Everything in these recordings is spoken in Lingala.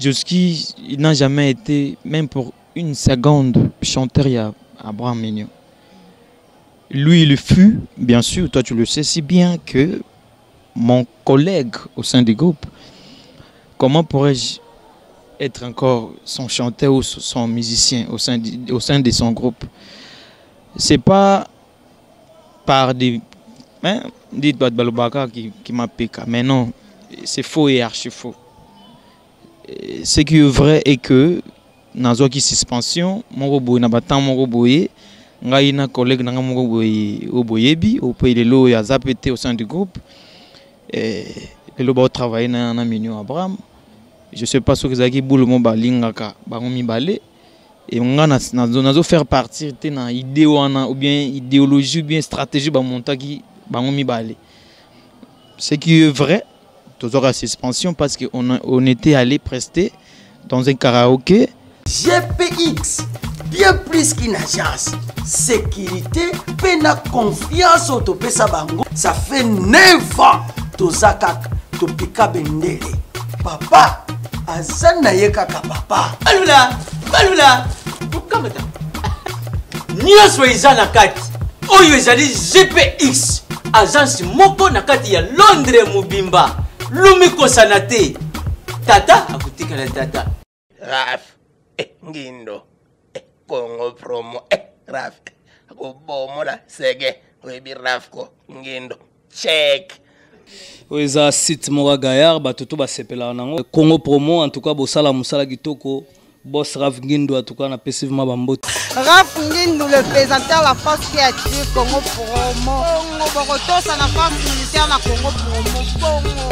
Joski n'a jamais été, même pour une seconde, chanteur à Abraham Mignon. Lui, il fut, bien sûr, toi tu le sais si bien que mon collègue au sein du groupe, comment pourrais-je être encore son chanteur ou son musicien au sein de son groupe? C'est pas par des Balobaka qui m'a piqué, mais non, c'est faux et archi faux. Ce qui est vrai est que dans une suspension, mon robot n'a pas tant mon robot. Ngai na collègue na mon robot au boyebi au pays de l'eau et à zapété au sein du groupe. Et le robot travaille dans un Mignon Abraham. Je sais pas ce que ça qui boule mon balingaka bangomi balé et on a na faire partir dans idée ou bien idéologie ou bien stratégie ba monta qui bangomi balé. Ce qui est vrai, toujours à suspension parce qu'on était allé prester dans un karaoké. GPX, bien plus qu'une agence. Sécurité, pena confiance au Topesa Bango. Ça fait 9 ans. Tozakak, Topika Bendele. Papa, Azana Yekaka papa. Balula. Pourquoi maintenant? Nyos Weizana Kati. Oyo ezali GPX. Agence moko na kati ya Londres Mubimba. Lumi Kosanate. Tata, akutika na tata. Raf, Ngindo, Congo promo, Raf, Bomola, Sege, Webi Rafko, Ngindo, check. Oeza site Mora Gayar, Batuto Basepela nango. Congo promo, en tout cas, Bosala Musala Gitoko, Boss Raf Ngindo, en tout cas, on a passivement Bambote. Raf Ngindo, le présentateur la force créative Congo promo. Boroto, ça n'a pas militaire na Congo promo.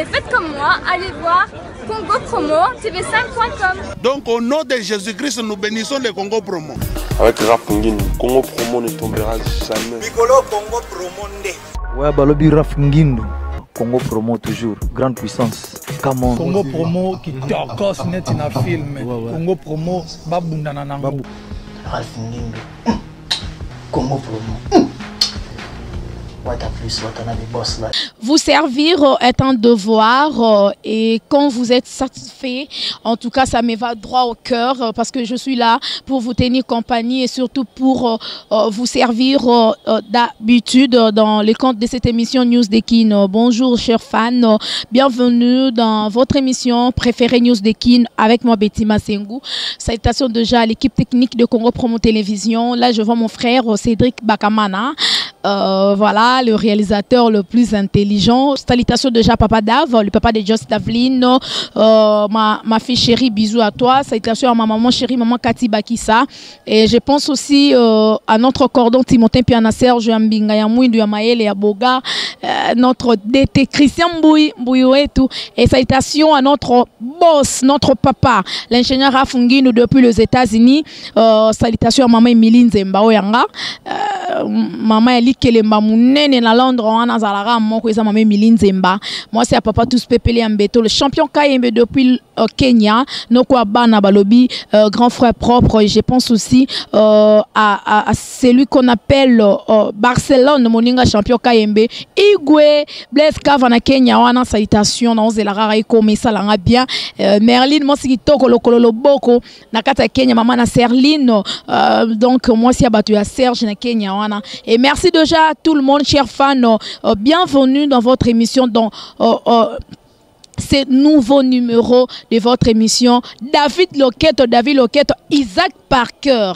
Et faites comme moi, allez voir Congo Promo, tv5.com. Donc au nom de Jésus-Christ, nous bénissons le Congo Promo. Avec Raf Ngindo, Congo Promo ne tombera jamais. Piccolo Congo Promo nde. Ouais, Balobi Raf Ngindo, Congo Promo toujours, grande puissance. Come on. Congo Promo qui torcos net na film. Congo Promo, babundana nango. Raf Ngindo, Congo Promo. Vous servir est un devoir et quand vous êtes satisfait, en tout cas ça me va droit au cœur parce que je suis là pour vous tenir compagnie et surtout pour vous servir d'habitude dans les comptes de cette émission News Dekin. Bonjour chers fans, bienvenue dans votre émission préférée News Dekin avec moi Betty Massengou. Salutations déjà à l'équipe technique de Congo Promo Télévision. Là je vois mon frère Cédric Bakamana. Voilà, le réalisateur le plus intelligent. Salutations déjà à Papa Dave, le papa de Just Davlin, ma fille chérie, bisous à toi. Salutations à ma maman chérie, maman Cathy Bakissa. Et je pense aussi à notre cordon Timothée Piana Serge Mbinga Yamouindou Yamael et Aboga, notre DT Christian Mbouyo et tout. Et salutations à notre boss, notre papa, l'ingénieur Raf Ngindo depuis les États-Unis. Salutations à maman Emilie Nzemba Oyanga, maman Eli Kelemba Mounene na Londres on a zalara moko eza maman Emilie Nzemba. Moi c'est à papa tous pepele Ambeto, le champion Kayembe depuis Kenya, Noko Bana Balobi, grand frère propre. Et je pense aussi à celui qu'on appelle Barcelone, Moninga champion Kayembe, Igwe, Blaise Kavana Kenya, wana salutation na ozelara iko mesalanga bien. Merlin Mosiki Toko Lokolo Boko na kata Kenya, maman na Serline. Donc moi si abatu à Serge na Kenya wana. Et merci déjà à tout le monde, chers fans. Bienvenue dans votre émission dans ce nouveau numéro de votre émission. David Loquette, Isaac Parker.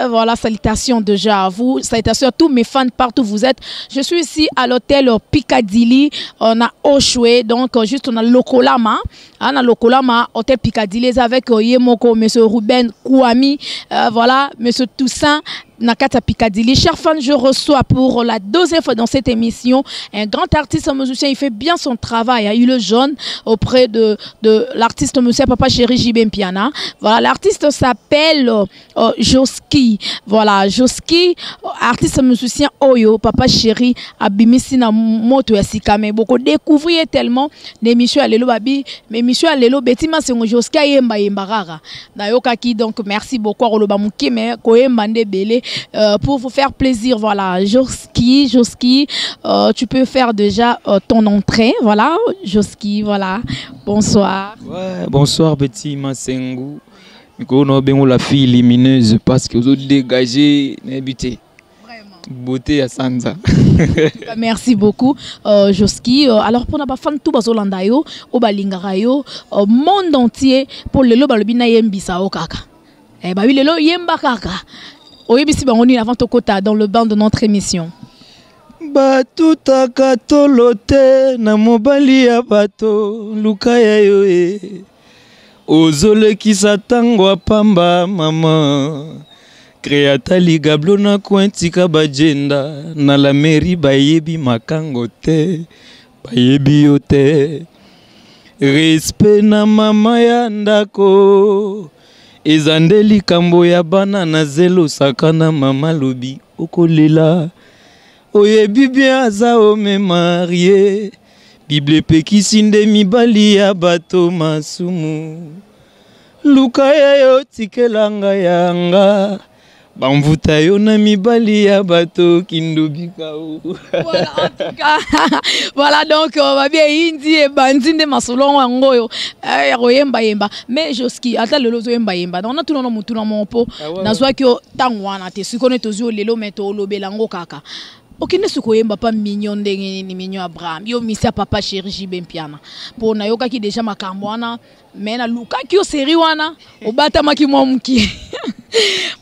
Voilà, salutations déjà à vous. Salutations à tous mes fans partout où vous êtes. Je suis ici à l'hôtel Piccadilly. On a Oshwe, donc juste on a Lokolama. On a Lokolama, hôtel Piccadilly avec Yemoko, monsieur Ruben Kouami. Voilà, monsieur Toussaint. Nakata Piccadilly. Chers fans, je reçois pour la deuxième fois dans cette émission un grand artiste musicien. Il fait bien son travail. Il est jeune auprès de l'artiste musicien Papa Chéri JB Piana. Voilà, l'artiste s'appelle Joski. Voilà, Joski, artiste musicien Oyo, Papa Chéri, Abimisi na moto ya sikame. Beaucoup découvrir tellement d'émissions à l'élo babi, mais émission lelo betima sengo joska yemba rara na yokaki donc merci beaucoup oloba muke mais ko yemba nde belé pour vous faire plaisir voilà Joski tu peux faire déjà ton entrée voilà Joski voilà bonsoir. Ouais, bonsoir petit Masengu. Mikono bengo la fille lumineuse parce que vous dégagez n'habité. Beauté à Sanza. Merci beaucoup Joski. Alors pour na fan tout bazolanda yo o balingara yo monde entier pour lelo balobi na yembisa o kaka. Eh ba oui lelo yemba kaka. Oyebisi bangoni avant tokota dans le banc de notre émission. Batuta katolote na mobali ya bato lukaya yo e. Ozole kisatangwa pamba mama. Créata ligablo na kwentika bajenda na la mairie bayebi makango te bayebi yo te respect na mama ya ndako ezande likambo ya bana na zelo sakana mama lobi okolela oyebi bien aza ome marie bible pekisi nde mibali ya bato masumu luka ya yo tikelanga yanga bamvuta yo na mibali ya bato kindobika o. Voilà en tout cas voilà donc on va bien indi e bandinde masolongo ngoyo royemba yemba mais Joski ata lelo zo yemba yemba donc na tout no mutu na monpo na zwa ki tangwana te sikone tozo lelo meto lobela ngo kaka. Okine suko yemba pa mignon ndenge ni mignon Abraham yo misia papa chéri jibempiana po na yoka ki déjà makambwana mais na luka ki o série wana obata maki mwa muki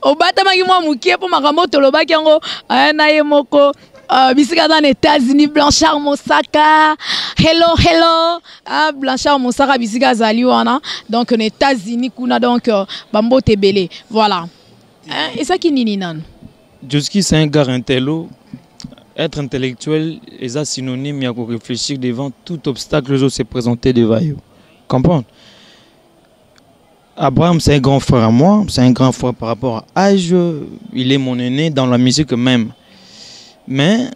obata maki mwa muki po makambo tolobaki yango na ye moko bisika dans les États-Unis Blanchard Mosaka hello Blanchard Mosaka bisika zali wana donc les États-Unis kuna donc bambo tebele voilà et ça qui nini nan Joski c'est un gars intello. Être intellectuel est synonyme à réfléchir devant tout obstacle qui se présenter devant vous. Comprendre? Abraham, c'est un grand frère à moi, c'est un grand frère par rapport à âge, il est mon aîné dans la musique même. Mais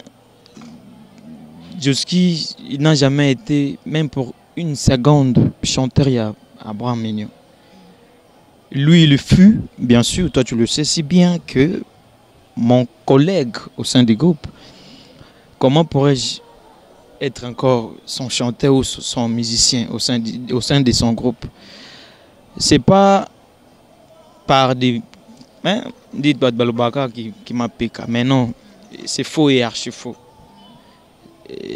Joski, il n'a jamais été, même pour une seconde, chanteur à Abraham Mignon. Lui, il fut, bien sûr, toi tu le sais si bien que mon collègue au sein du groupe. Comment pourrais-je être encore son chanteur ou son musicien au sein de son groupe? C'est pas par des qui m'a piqué, mais non, c'est faux et archi faux.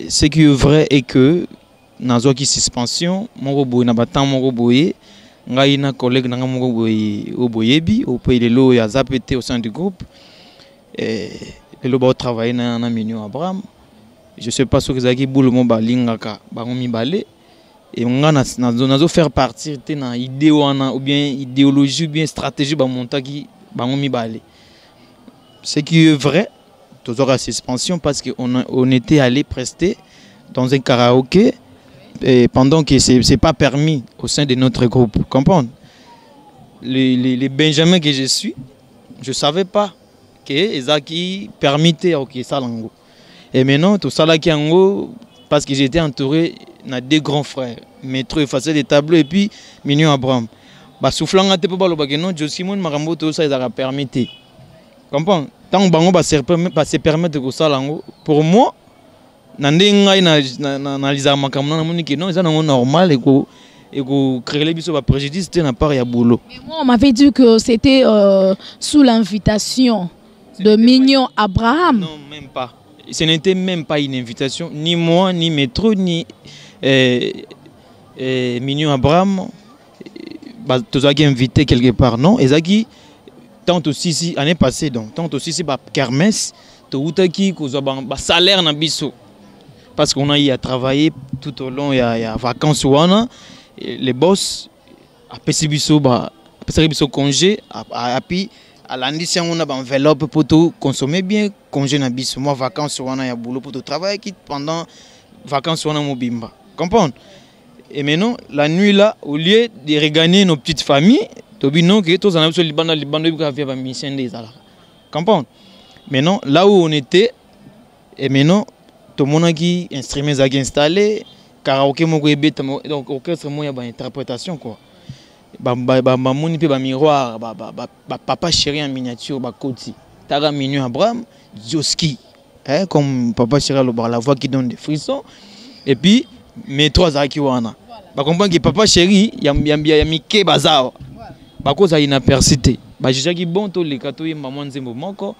Ce qui est vrai est que dans une suspension, mon robot n'a pas tant mon robot, un collègue n'a pas mon robot au pays de l'eau et à zapété au sein du groupe. Et le robot travaille dans un mignon Abraham. Je ne sais pas ce que c'est qui boule mon balingaka, baromi balé. Et on a faire partir de une idée ou bien idéologie ou bien stratégie bah monta qui baromi balé. Ce qui est vrai, toujours à suspension parce qu'on était allé prester dans un karaoké et pendant que c'est pas permis au sein de notre groupe. Comprendre? Les Benjamins que je suis, je savais pas que Ezaki permettait ok ça lango. Et maintenant, tout ça là qui en haut, parce que j'étais entouré de deux grands frères, Maître effacé des tableaux et puis Mignon Abraham. Bah soufflant à te pas le bagage non, Josimon Marambo tout ça ils a permis. Comprends? Tant bango va se permettre que ça lango. Pour moi, nandé ngai na lisa makamna na moniki non, ça non normal et que créer les biso va préjudice n'a pas ya boulot. Mais moi on m'avait dit que c'était sous l'invitation de Mignon Abraham. Non, même pas. Ce n'était même pas une invitation, ni moi, ni Maître, ni Mignon Abraham. Tous qui invité quelque part, non. Et ça qui, tant aussi si année passée, donc, tant aussi si kermesse, tout qui cause salaire na biso. Parce qu'on a eu à travailler tout au long, il y a vacances ou les boss, après c'est biso, congé, puis à lundi, si on a une enveloppe pour tout consommer bien, congé na biso. Moi, vacances, on a boulot pour tout travailler pendant vacances, on a mon bimba. Comprendre? Et maintenant, la nuit là, au lieu de regagner nos petites familles, non, que tous en a le Liban, mission des ala. Comprendre? Maintenant, là où on était, et maintenant, tout le monde qui instrument a installé, karaoké moko ebeta donc orchestre moya ba interprétation quoi ba moni pe ba miroir ba papa chéri en miniature ba koti Tara Mignon Abraham Joski comme papa chéri la voix qui donne des frissons et puis mes trois aki wana ba comprendre que papa chéri ya mike bazao ba koza inapercité ba jaki bon to le kato yemba mwanzembo moko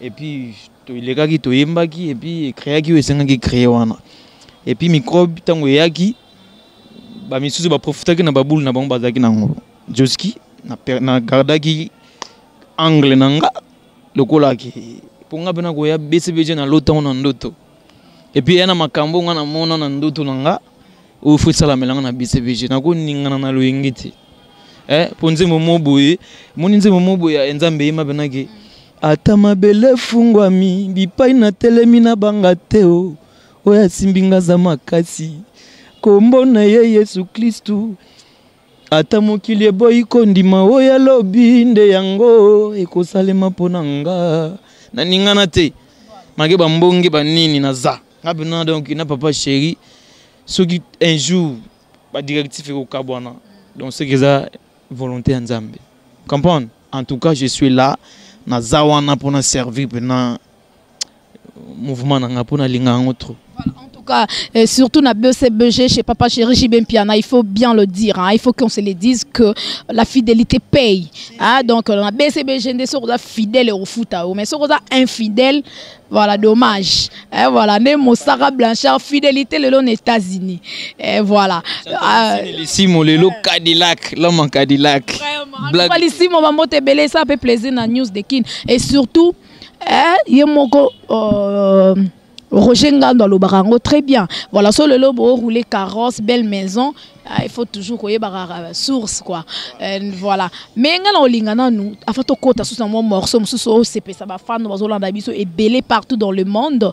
et puis to le kaki to yembaki et puis créer ki esenga ki créer wana et puis microbe tango yaki ba misusu ba profitaki na babulu na bango bazaki nango Joski na gardaki angle nanga lokola ki ponga bena ko ya BCBG na lota na ndoto et puis yana makambo nga na mona na ndoto nanga o fu sala melanga na BCBG na ko ningana na loyengiti ponze momoboye moninze momoboye enzambe yema benake ata mabele fungwami bipai na telemi na banga teo oya simbinga za makasi kombo na ye Yesu Kristu ata mokili eboyi kondima oya lobi nde yango ekosalema pona nga na ningana te mage bambonge banini na za ngabena donc na papa chéri soki un jour ba directif ko kabwana donc c'est que ça volonté en Zambie comprendre en tout cas je suis là na zawana pour servir pendant mouvement na pour na linga ngotro. En tout cas, surtout na BCBG chez Papa Chéri Jibem Piana, il faut bien le dire, hein, il faut qu'on se le dise que la fidélité paye. Hein, donc na BCBG des sont fidèles au foot, mais sont infidèles, voilà dommage. Voilà, même Sarah Blanchard fidélité le long États-Unis. Et voilà. Simo le lo Cadillac, l'homme en Cadillac. Vraiment. Simo va monter belé ça fait plaisir na news de Kin et surtout yemoko Roger Ngando le barango très bien. Voilà, sur le lobo rouler carrosse, belle maison, il faut toujours qu'il y ait source quoi. Voilà. Mais ngana olingana nous, afin to kota sous un morceau, sous CP ça va fan dans Zolanda biso et belé partout dans le monde.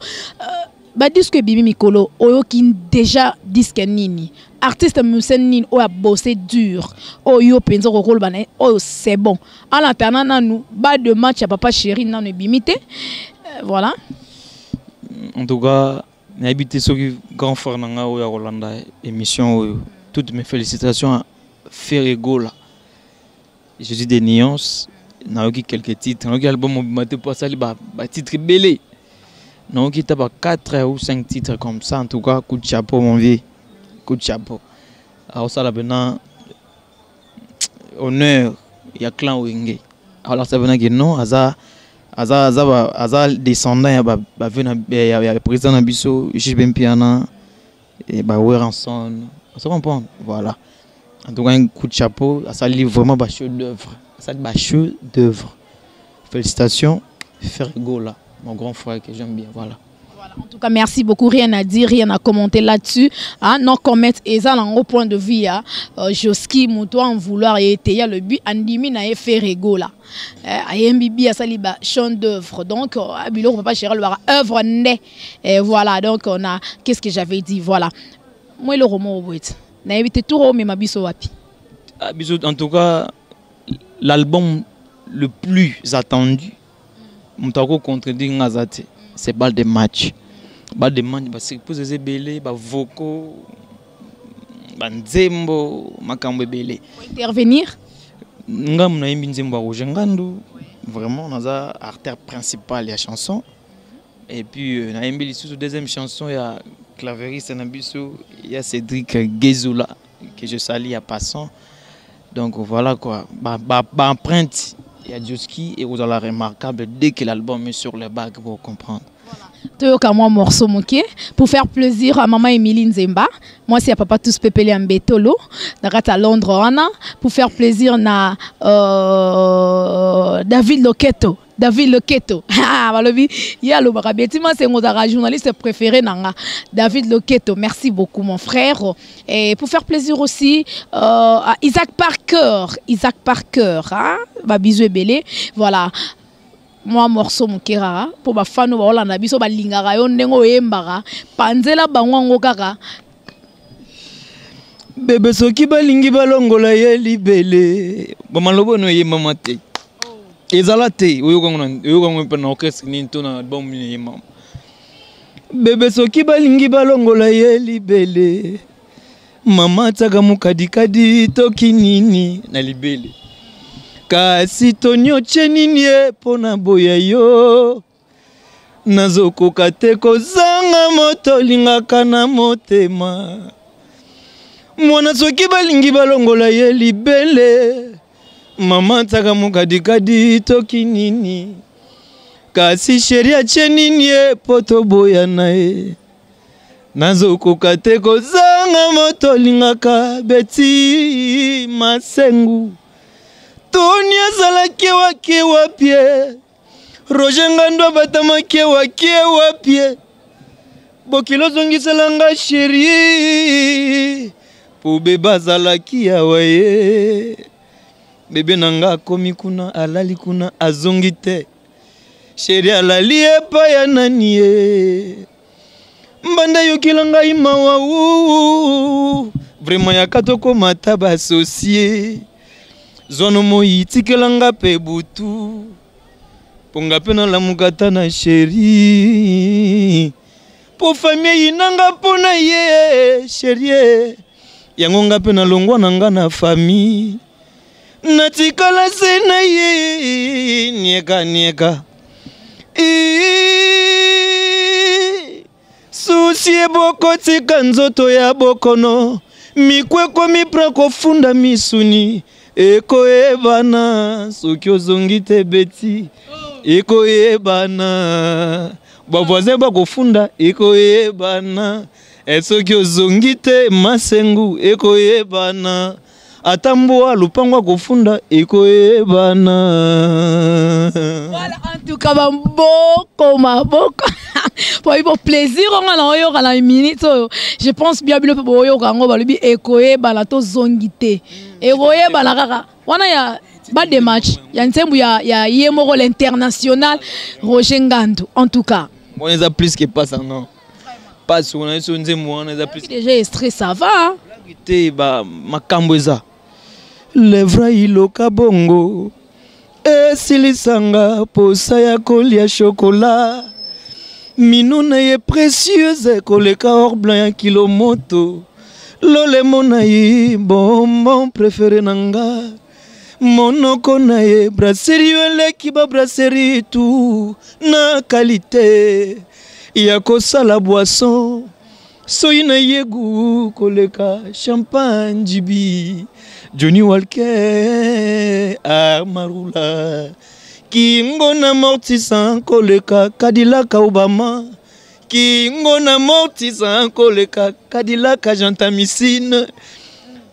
Ba disque Bibi Mikolo, oyo qui déjà disque nini. Artiste musen nini o a bossé dur. Oyo penzo ko rôle bané, oyo c'est bon. En attendant nous, ba de match à Papa Chéri nan bimité. Voilà. En tout cas, j'ai habité sur le grand frère Nanga ou à Rolanda émission. Toutes mes félicitations à Ferrego là. Je dis des nuances. N'a eu quelques titres. N'a eu album maté pas ça bah titre belé. N'a eu 4 ou 5 titres comme ça. En tout cas, coup de chapeau mon vieux. Coup de chapeau. Alors ça là maintenant honneur. Il y a clan Wenge. Alors ça veut dire que non, Aza descendant ya président Nabiso Jibem Piana et ba Weranson ça comprend voilà en tout cas un coup de chapeau ça livre vraiment ba chef d'œuvre ça ba chef d'œuvre félicitations Fergo là mon grand frère que j'aime bien voilà. En tout cas, merci beaucoup. Rien à dire, rien à commenter là-dessus. Hein? Non, commettre et ça, en haut point de vue, Joski, Moutoua, en vouloir et il y a le but, Andimi n'a fait régo là. Ayembibi a sali ba chant d'œuvre. Donc, Abilo, Papa Chéri, œuvre née. Et voilà, donc on a, qu'est-ce que j'avais dit, voilà. Moi, le roman au bout. N'a évité tout mais ma biso wapi. En tout cas, l'album le plus attendu, Moutako contredit Ngazate. C'est balle de match. Balle de match, parce que pour les belé, Voko, Nzembo, Makambo belé. Pour intervenir? Ngam na yimbi Nzembo Roger Ngando. Vraiment, on a l'artère principale de la chanson. Et puis, na yimbi sous deuxième chanson, il y a clavériste Nabiso, il y a Cédric Gezoula, que je salue à passant. Donc voilà quoi. Empreinte. Il y a Joski et vous allez remarquable dès que l'album est sur le bac pour comprendre. Voilà. Moi morceau moqué pour faire plaisir à maman Emilie Nzemba. Moi c'est à papa tous pepele en betolo à Londres Anna pour faire plaisir à David Loketo. David Loketo. Ah, il y a le barabetima, c'est mon journaliste préféré nanga. David Loketo, merci beaucoup mon frère. Et pour faire plaisir aussi à Isaac Parker. Isaac Parker, hein? Bah bisous et belé. Voilà. Moi morceau mon kerara pour ba fano ba olanda biso ba lingara yo ndengo yembara panzela bango kaka. Bébé soki balingi balongola ye libele. Bamalobo no yemba mate. Ezalate oyokango mpe na orchestre ni ntona album ni yemba. Bébé soki balingi balongola ye libele. mama taka mukadikadi toki nini na libele kasi tonyoche nini pona boya yo nazokoka te kozanga moto lingaka na motema mwana soki balingi balongola ye libele mama taka mukadikadi toki nini kasi sheria chenini poto boya nae nazokoka te kozanga moto lingaka beti masengu toni azalaki wake wapie Roger Ngando batamaki wake wapie bokilo zongiselanga sheri po beba zalaki yawaye bebe nanga komi kuna alali kuna azongi te sheri alali epa ya nani ye mbanda yokilanga imawa vraiment ya katoko mata ba associé zono moi tikelanga pe butu ponga pena la mukata na sheri po famille inanga pona ye sheri yango nga pena longwa nanga na famille natikala sena ye nieka susie boko tika nzoto ya bokono mikweko mipra kofunda misuni eko ebana soki ozongi te beti eko ebana bavoisin bakofunda eko ebana soki ozongi te masengu eko ebana atamboa lupango kofunda eko ebana. Voilà, en tout cas maboko maboko pour plaisir on a oyo kana minute je pense bien bilo po oyo kango balobi eko ebana to zongite eko ebana kaka wana ya ba de match ya nsembu ya yemoko l'international Roger Ngando en tout cas on les a plus que pas ça non pas sur on est nsembu on les a plus déjà stress ça va te ba makambo eza lèvre iloka bongo esilisanga posa ya kolia chocolat minuna ye précieuse koleka or blanc ya kilomoto lolemo na ye bonbon préféré nanga monoko na ye brasserie eleki ba brasserie tout na qualité ya kosala boisson soyi na ye gu koleka champagne jibi Johnny Walker Marula Kingo na mortisan koleka Cadillac Obama Kingo na mortisan koleka Cadillac Gentamicine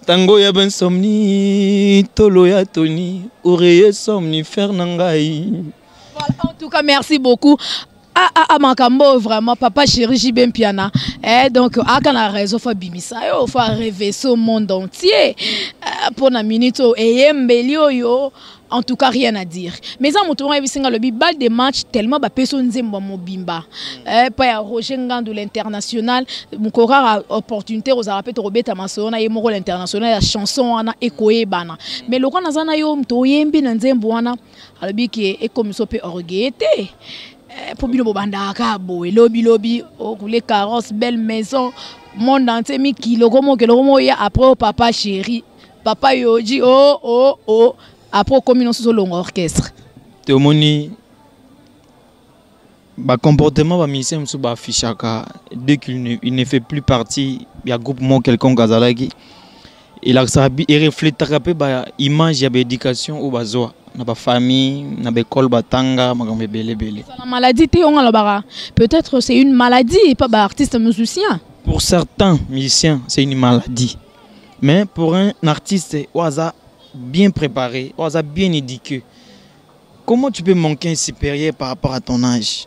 Tango ya ben somni Tolo ya Tony Oreiller somnifère nangai. Voilà, en tout cas merci beaucoup. Makambo vraiment papa chéri Jibem Piana donc akana raison faut bimisa yo faut rêver ce monde entier pour na minute eyembeli yo en tout cas rien à dire mais ça moto wa bisinga le bal de match tellement ba personne nzembo mobimba pas ya Roger Ngando l'international mukora opportunité aux arapete robeta masona yemoko l'international ya chanson wana ekoyebana mais lokwa nazana yo mto yembi na nzembo wana alobi ki ekomiso pe orgueillité pour bilo banda kabo lobby les carrosses belle maison monde entier mi kilo comme ya après papa chéri papa yoji oh après comme sur long orchestre te omoni ba comportement ba musicien so ba fichaka dès qu'il ne fait plus partie ya groupement quelconque azalaki il reflète ba image ya éducation ou bazoa na ba famille na ba école batanga makambe belé la maladie te on la peut-être c'est une maladie pas ba artiste musicien pour certains musiciens c'est une maladie mais pour un artiste oaza bien préparé oaza bien éduqué comment tu peux manquer un supérieur par rapport à ton âge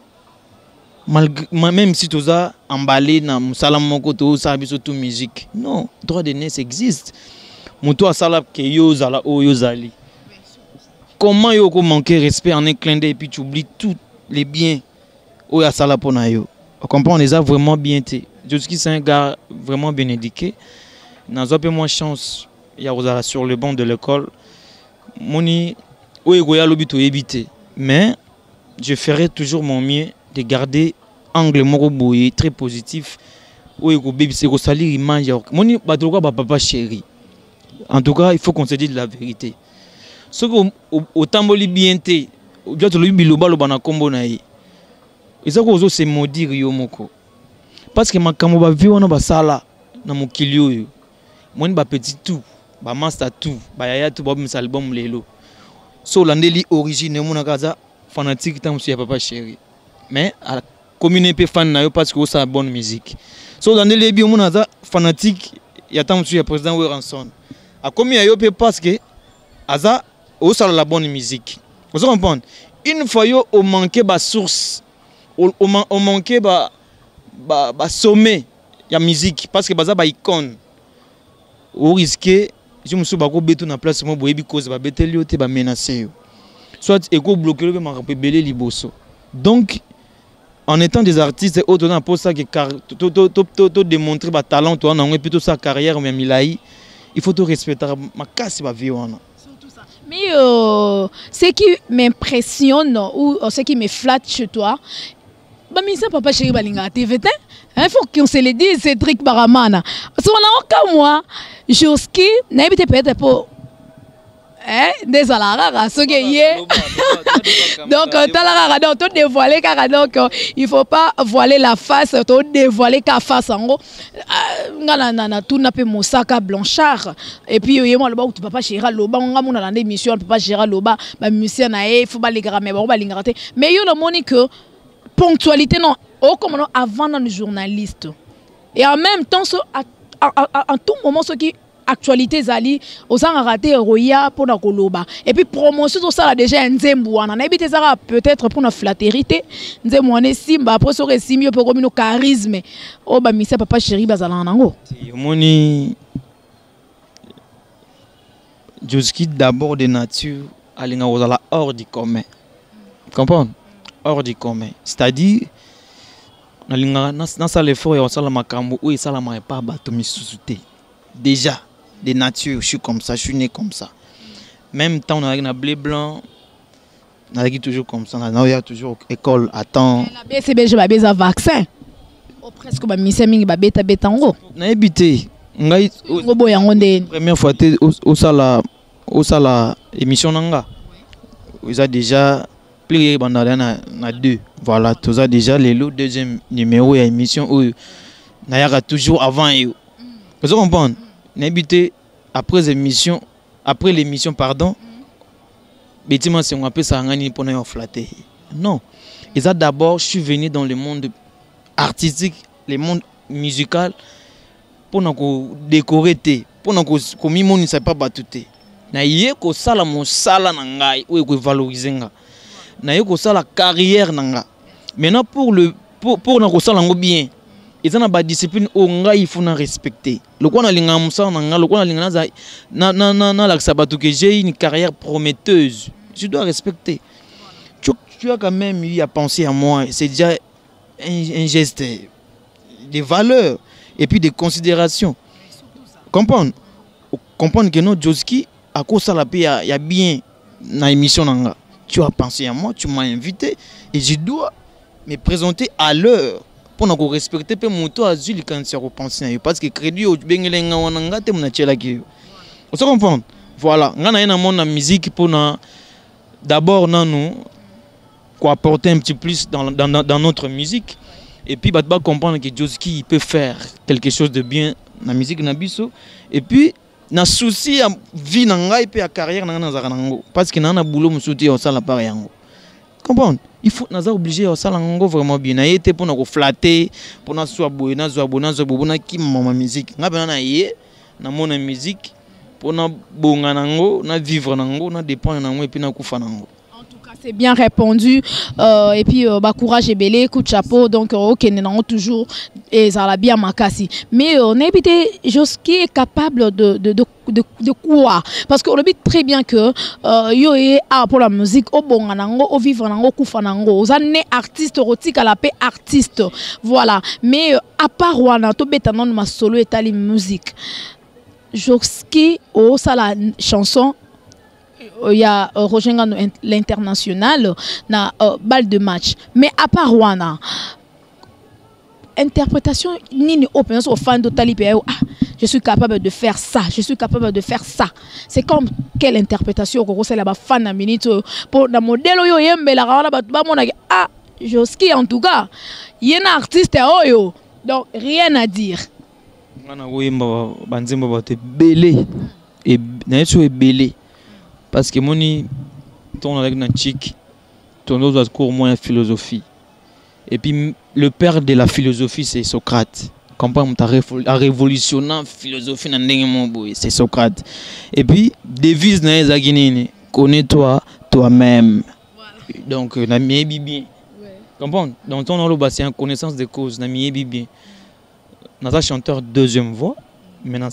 même si tu as emballé dans musala moko to sa biso tout musique non droit de naissance existe moto asala ke yo zala o yo zali. Comment yo ko manquer respect en un clin d'œil et puis tu oublies tous les biens au ya sala pona yo. On comprend on les a vraiment bien été. Joski c'est un gars vraiment bien éduqué. N'a pas moins chance il y a sur le banc de l'école. Moni o egoya lobito éviter. Mais je ferai toujours mon mieux de garder angle moko boye très positif oui, c'est qu'on salit l'image. Moni, papa chéri. En tout cas, il faut qu'on se dise la vérité. Ce qu'au tamboli bien té, au dia to lobi loba loba na kombo na ye. Eza ko zo se maudire yo moko. Parce que makambo ba vi wana ba sala na mokili oyo. Moni ba petit tout, ba master tout, ba yaya tout ba misa album lelo. So landeli origine mona kaza fanatique tant monsieur papa chéri. Mais à communauté fan na yo parce que ça bonne musique. So landeli bi mona za fanatique ya tant monsieur président Weranson. A combien yo pe parce que aza au sala la bonne musique. Vous comprenez? Une fois yo au manquer ba source, au manquer ba sommet ya musique parce que baza ba icône. Au risquer je me suis bako beto na place mo boyebi cause ba beteli te ba menacer yo. Soit eko bloquer le ma rebelle liboso. Donc en étant des artistes autant na pour ça que to démontrer ba talent toi na plutôt sa carrière mais milai, il faut te respecter ma casse ba vie wana. Mais ce qui m'impressionne ou ce qui me flatte chez toi, bah mais ça papa chéri balinga TV, il faut qu'on se le dise Cédric Baramana. Si on a aucun moi, jusqu'à n'habite peut-être pour des alarara, ce qui est donc talarara donc tout dévoiler car donc il faut pas voiler la face, tout dévoiler qu'à face en gros nana tout n'a pas mosaka blanchard et puis moi le bas où tu papa chéra loba on a mon dans l'émission papa chéra loba ba musicien na faut pas les grammer ba lingrater mais yo le moni que ponctualité non oh comme avant dans le journaliste et en même temps en tout moment ce qui actualité zali osanga raté roya pour na koloba et puis promotion tout ça là déjà nzembu wana na ebité ça peut-être pour na flatérité nzembu wana simba après so resimi pour comme no charisme o ba misa papa chéri bazala nango moni Joski d'abord de nature alinga ozala hors du commun comprendre hors du commun c'est-à-dire nalinga na sala effort ya sala makambo ou sala ma pas bato misusuté déjà de nature, je suis comme ça, je suis né comme ça. Même temps, on a un blé blanc, on a toujours comme ça, on a toujours école à temps. La BCB, je vais un vaccin. Presque, je vais bêta en gros. On a habité. Première fois, au sala émission nanga. Vous avez déjà plié na deux. Voilà, tout ça déjà le deuxième numéro de l'émission où on a toujours avant eux. Vous comprenez? N'habité après l'émission, pardon, bêtiment c'est un peu ça pour nous flatter. Non, et ça d'abord, je suis venu dans le monde artistique, le monde musical, pour nous décorer, pour nous comme mon ne sait pas battre. Na yé ko sala mon sala nangai ou ko valoriser nga. Na yé ko sala carrière nanga. Maintenant pour na ko sala ngo bien. Et ça na discipline au nga il faut na respecter. Le quoi na linga musa na le quoi na linga na la sabatu que j'ai une carrière prometteuse. Je dois respecter. Tu as quand même eu à penser à moi, c'est déjà un geste de valeur et puis de considération. Comprendre que notre Joski à cause ça la paix il y a bien na émission nanga. Tu as pensé à moi, tu m'as invité et je dois me présenter à l'heure. Pour nous respecter peu moto azuli quand c'est repenser parce que crédit au bengelenga wananga te mona tchela ki on se comprend voilà ngana ina mon musique pour na d'abord nous quoi apporter un petit plus dans notre musique et puis bah comprendre que Joski peut faire quelque chose de bien na musique na biso et puis na souci à vie na ngai pe à carrière na nzaka nango parce que na boulot musuti au sala par yango comprendre il faut nous obligé à ça vraiment bien na été pour nous flatter pour nous sois na ki ma musique ngaba na yé na mon musique pour na bonga nango na vivre nango na dépendre nango et puis na kufa nango. C'est bien répondu et puis bah courage et belé coup de chapeau donc ok nous toujours et ça la bien makasi mais on évité Joski est capable de quoi parce qu'on le dit très bien que yo est pour la musique au bon nango au vivre nango kufa nango aux années artiste érotique à la paix artiste voilà mais à part wana to beta non ma solo et tali musique Joski au ça la chanson il y a Roger l'international na balle de match mais à part wana interprétation nini open au fan de Talibé. Je suis capable de faire ça, je suis capable de faire ça. C'est comme quelle interprétation que c'est là-bas fan à minute pour le modèle yo yembe la rala ba mona ah Joski en tout cas, il y a un artiste oyo. Donc rien à dire. On a yemba banzemba ba te belé et na yeso e belé parce que moni ton avec na chic ton autre cours moins philosophie. Et puis le père de la philosophie c'est Socrate. Comprends ta révolutionnant philosophie c'est Socrate. Et puis devise na ezaginini connais-toi toi-même. Voilà. Donc na miebi bien. Comprends? Donc ton oloba c'est une connaissance de cause na miebi bien. Nasa chanteur deuxième voix maintenant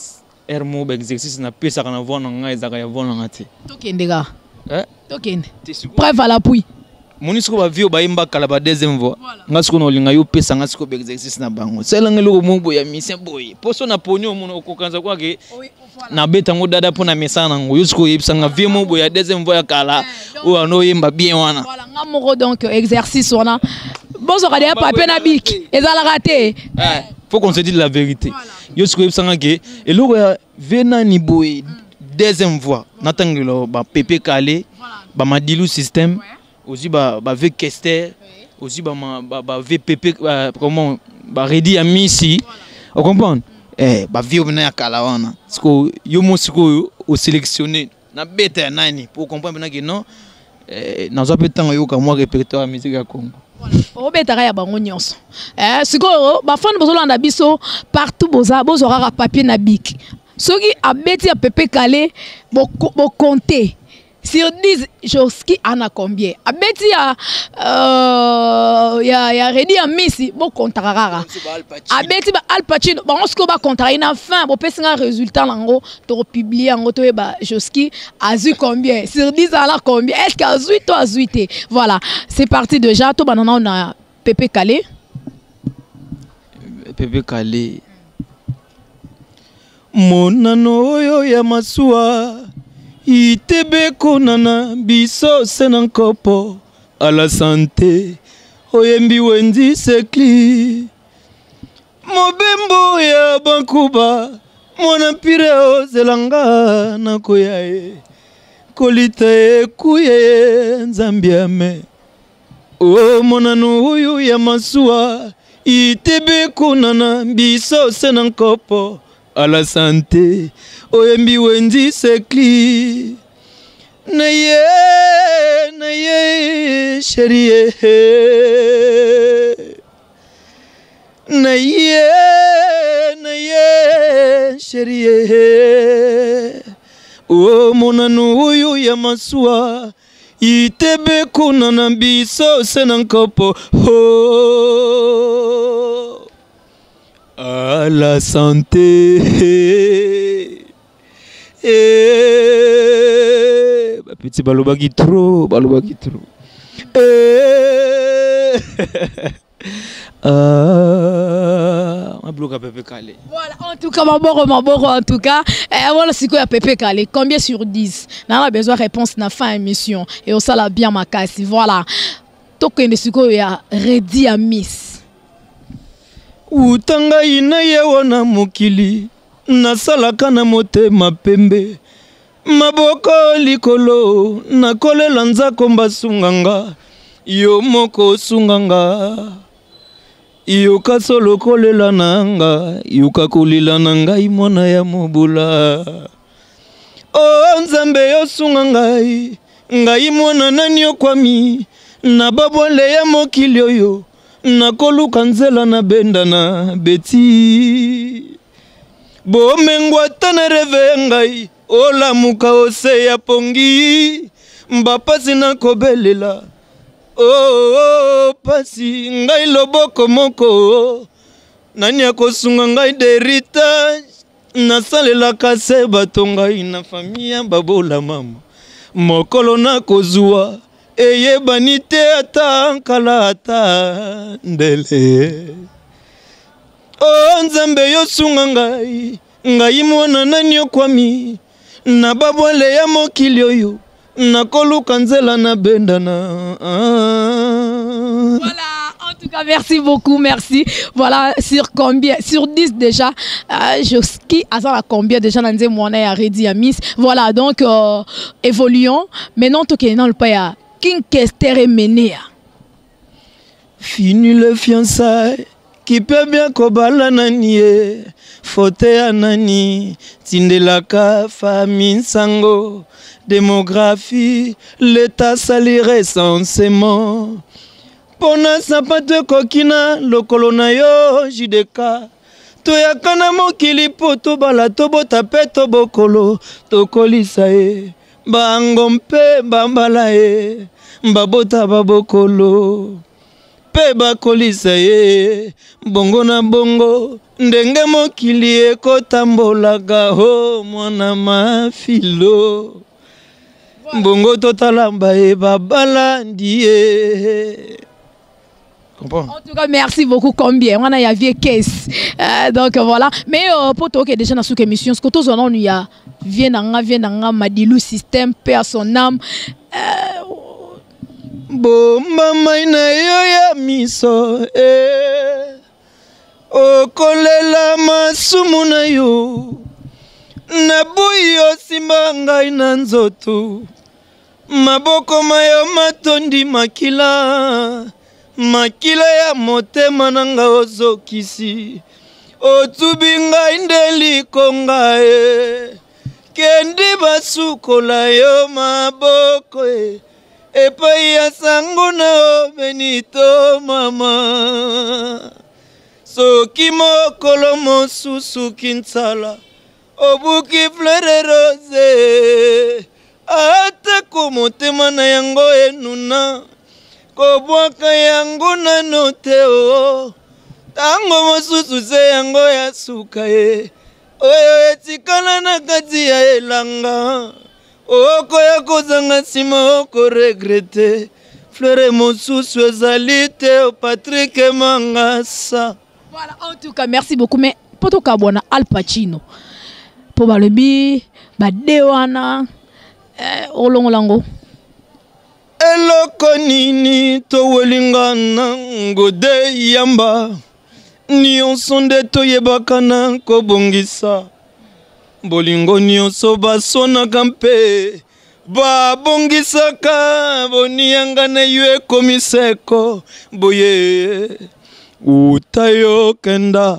ermo exercice na pesa kana voix na nga ezaka ya voix na ngati. Tokendega. Tokende. Preuve à l'appui. Monisco ba vio ba imba kala ba deuxième voix. Ngasiko no linga yo pesa ngasiko be exercice na bango. Sela ngelo mo ya mission boy. Poso na ponyo mo ko kanza kwa ke na beta ngo dada pona mesana ngo yusiko yipsa nga vie mo ya deuxième voix ya kala o ano yemba bien wana. Voilà ngamoko donc exercice wana. Bon so kada papier na bic. Ezala raté. Faut qu'on se dise la vérité. Yusiko yipsa nga ke eloko ya vena ni boy deuxième voix. Natangelo ba Pepe Kale ba Madilu système. Aussi bah V Kester aussi bah VPP comment bah Redi à Missi on comprend bah vieux na kalawana parce que yo mosiko au sélectionné na bête nani pour comprendre que non dans un peu de temps yo ka moi répertoire musique à Congo o beta ya bango nyonso siko ba fan bozolanda biso partout bozora papier na bic soki abeti ya Pepe Kale bo compter. Sur 10, Joski en a combien? Abeti ya Redi a Messi, bon contrarara. Abeti ba Al Pacino, bon on se va contrarer na fin, bon pèse un résultat lango, to publier en auto ba Joski a eu combien? Sur 10 ala combien? Est-ce qu'a eu toi a eu? Voilà, c'est parti déjà. To banana on a Pepe Kale. Pepe Kale. Monano yo ya masua. Itebe konana biso senankopo à la santé oyembi wendi sekli mobembo ya bankuba mona pire ozelanga na koyae kolita kuye nzambiame o monanu huyu ya masua itebe konana biso senankopo à la santé oyembi wendi sekli na ye chérie na ye chérie o monanu huyu ya masua itebe kuna na biso senankopo à la santé. Petit balobaki trop. On bloque à Pepe Kale. Voilà, en tout cas, Maboro, en tout cas. Voilà, c'est quoi Pepe Kale? Combien sur 10? On a besoin de réponse dans la fin de l'émission. Et on s'en a bien ma casse. Voilà. Token de ce qu'il y a Redi à Miss. Utanga ina yewana mokili nasalaka na motema pembe maboko likolo nakolela nzako mbasunganga yo moko sunganga yo kasolo kolela nanga yo kakulila nanga imona ya mobula o nzambe yo sunganga ngai mona nani okwami na babole ya mokili oyo nakoluka nzela na benda na beti bomengwa tana reve ngai olamuka ose ya pongi mbapasi na kobelela pasi ngai loboko moko nani akosunga ngai d'héritage nasalelaka se bato ngai na famille babola mama mokolo nakozwa eyebani te ata nkala ata ndele o nzambe yosunga ngai mwana nani okwami na babwele ya mokili oyo nakoluka nzela na benda na Voilà, en tout cas, merci beaucoup, merci. Voilà, sur combien? Sur 10 déjà. Je ski à ça combien déjà dans des mois à Redi à Miss. Voilà, donc évoluons. Maintenant, tout est dans le pays. King Kester Menea. Fini le fiançailles. Qui peut bien kobala nani fote anani tindelaka famille sango démographie l'état salirait censément pona sapate kokina lokolo na yo jideka toyaka na mokili po tobala tobota pe tobokolo tokolisa ye bango mpe bambala ye mbabota babokolo pe bakolisa ye bongo na bongo ndenge mokili ekotambolaka ho mwana mafilo bongo totalamba ye babalandi ye. En tout cas, merci beaucoup. Combien on a y a vieux caisse. Donc voilà. Mais pour toi qui est déjà dans cette émission, ce que tous on y a vient dans Madilou système paix à son âme. Bomba na yo ya miso okolela masumu na yo nabuyo simba ngai na nzoto maboko mayo matondi makila ya motema na nga ozokisi otubi ngai ndeliko ngai kendi basukola yo maboko epai ya sango na benito mama soki mokolo mosusu kinsala obuki fleur rose atako motema na yango enuna kobwaka yango nano te o tango mosusu se yango ya suka ye oyo etikala na kati ya elanga oko ya kozanga nsima oko regrete fleur mosusu ezali te Patrick Mangasa. Voilà, en tout cas merci beaucoup. Mais pour tout cas bona Al Pacino pour balobi badewana olongolango eloko nini towelingana ngode yamba nyonso nde toyebakana kobongisa bolingo nyonso basonaka mpe babongisaka boniyanga na yo ekomiseko boye utayo kenda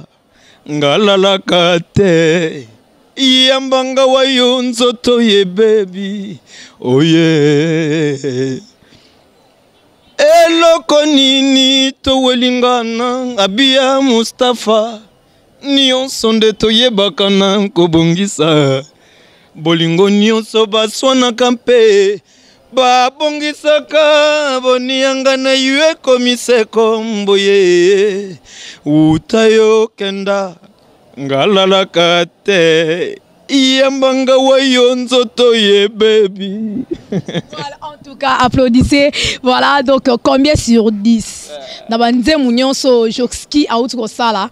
ngalalaka te yambanga wa yo nzoto ye bebi oye eloko nini towelingana abia Mustafa nyonso nde toyebakana kobongisa bolingo nyonso baswanaka mpe babongisaka boniyanga na yo ekomiseko mboye utayo kenda ngalalaka te yambanga wa yo nzoto ye baby. Voilà, en tout cas applaudissez. Voilà, donc combien sur 10 Nabanze Mounionso Jokski Aoutko Sala.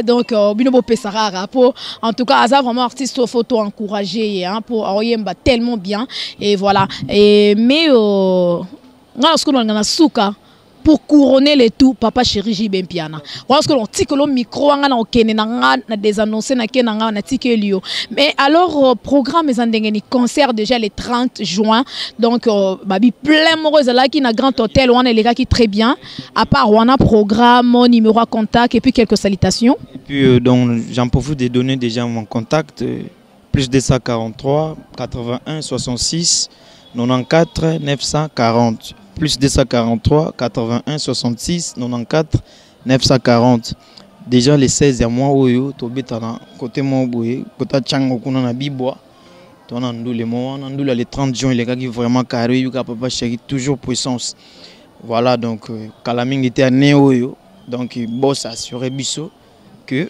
Donc Binobo Pesarara pour en tout cas Aza vraiment artiste photo encouragé pour Oyemba tellement bien et voilà et mais lorsque l'on a souka pour couronner les tout papa chéri Jibem Piana. Lorsque l'on tique le micro on a des annonces na na tique lio. Mais alors programme ezandengeni concert déjà le 30 juin. Donc babi plein morosa là qui na grand hôtel on est les gars qui très bien. À part on a programme numéro à contact et puis quelques salutations. Et puis donc j'en profite de donner déjà mon contact plus de 143 81 66 94 940. Plus 243 81 66 94 940. Déjà les 16 mois où tu betana côté mon boy côté chango kuna na bibwa ton andou les mois andou les 30 juin les gars qui vraiment carré yuka papa chéri toujours puissance. Voilà donc Kalaming était à Néo donc boss assuré biso que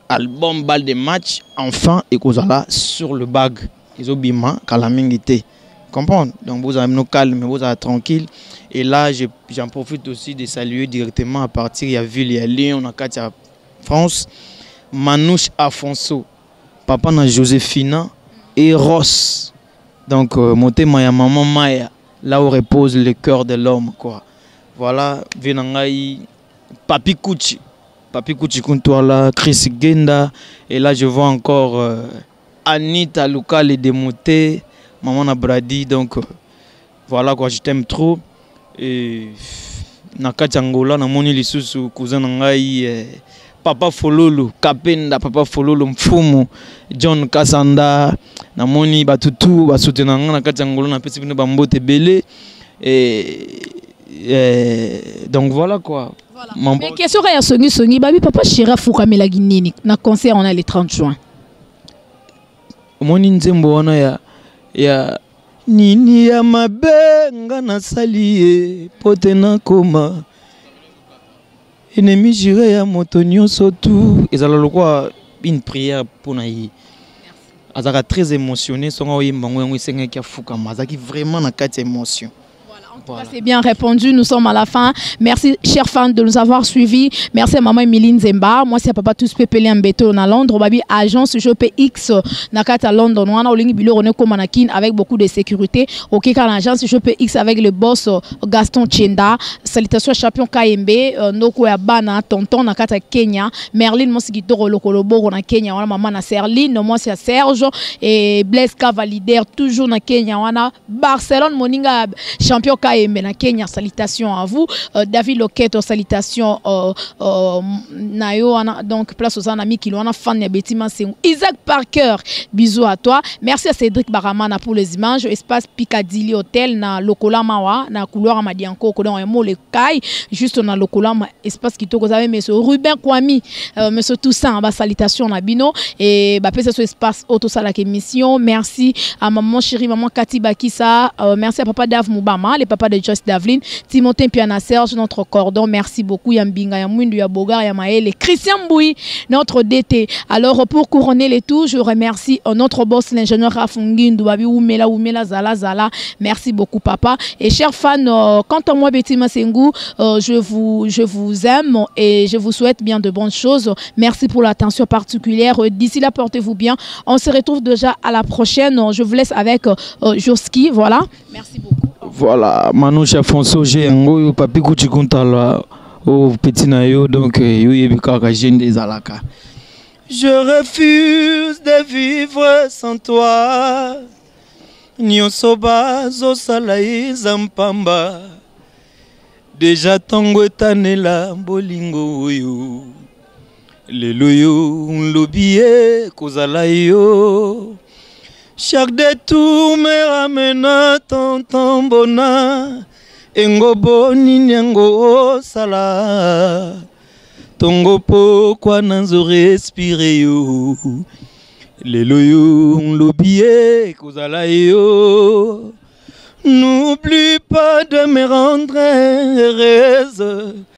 album balle de match enfin et kozala sur le bag ils ont bima Kalaming était comprendre. Donc vous avez nos calmes, vous êtes tranquille. Et là, j'en profite aussi de saluer directement à partir de la ville, il y a Lyon, à France, Manouche Afonso, papa na Joséphina et Ross. Donc, monter Maya, maman Maya, là où repose le cœur de l'homme, quoi. Voilà, Venangai, Papi Kouchi Kuntwala, Chris Genda. Et là, je vois encore Anita Luka, les démotés, Maman Nabradi. Donc, voilà quoi, je t'aime trop. Et Nakati Angola, Namoni Lisusu, cousin Nangai, Papa Fololo, Kapenda, Papa Fololo, Mfumu, John Kasanda, Namoni Batutu, Basutenanga, Nakati Angola, Napesi Bambote Belé. Donc voilà quoi. Voilà. Mais question à Songi, Babi, Papa Chira Fouka Melaginini, na concert on a le 30 juin. Moni Nzembo wana ya Nini ya mabenga na salie pote na koma ennemi juré ya moto nyonso tu ezala lokwa une prière pour naï azaka très émotionné songa oyemba ngo yango isenga ki afuka mazaki vraiment na kati émotion. Voilà. C'est bien répondu, nous sommes à la fin. Merci chers fans de nous avoir suivis. Merci à maman Emiline Zemba. Moi c'est papa tous pepele Mbeto na Londres, babi agence GPX nakata London. On a olingi bilo rone komanakin avec beaucoup de sécurité. OK quand l'agence GPX avec le boss Gaston Chenda. Salutations champion KMB, noko ya bana tonton nakata Kenya. Merlin Mosigitoro lokolobo na Kenya, wana maman na Serline, moi c'est Serge et Blaise Cavalider toujours na Kenya, wana Barcelone moninga champion KMB na Kenya, salutations à vous. David Loquette, salutations Nayo, donc place aux amis qui l'ont fan ya Betty Massengou. Isaac Parker, bisous à toi. Merci à Cédric Baramana pour les images. Espace Piccadilly Hotel na Lokola Mawa na couloir Madianko ko dans mo le kai juste na Lokola espace qui vous avez monsieur Ruben Kwami, monsieur Toussaint, ba salutations na bino et ba pesa ce espace auto sala émission. Merci à maman chérie maman Kati Bakissa, merci à papa Dave Moubama, les papas de Joyce Davlin, Timothée Piana Serge, notre cordon, merci beaucoup. Yambinga, Yamwindu, Yabogar, Yamaele, Christian Boui, notre DT. Alors, pour couronner les tout, je remercie notre boss, l'ingénieur Rafungin, Douabi, Oumela, Zala. Merci beaucoup, papa. Et chers fans, quant à moi, Betty Massengou, je vous aime et je vous souhaite bien de bonnes choses. Merci pour l'attention particulière. D'ici là, portez-vous bien. On se retrouve déjà à la prochaine. Je vous laisse avec Joski. Voilà. Merci beaucoup. Voilà, Manoucha Fonso, j'ai un go, Papi Kouchi Kuntala, au petit nayo, donc, Youyebika, Jeune des Alaka. Je refuse de vivre sans toi. Nyosoba, Zosalaï, Zampamba. Déjà, Tango Tanela, Bolingo, yo. Le loyo, l'obie, Kozalayo. Chaque détour me ramène à ton bonheur. Engo boni nyango sala. Tongo po kwa nanzo respire yo. Lelo yo l'obie kozala yo. N'oublie pas de me rendre heureuse.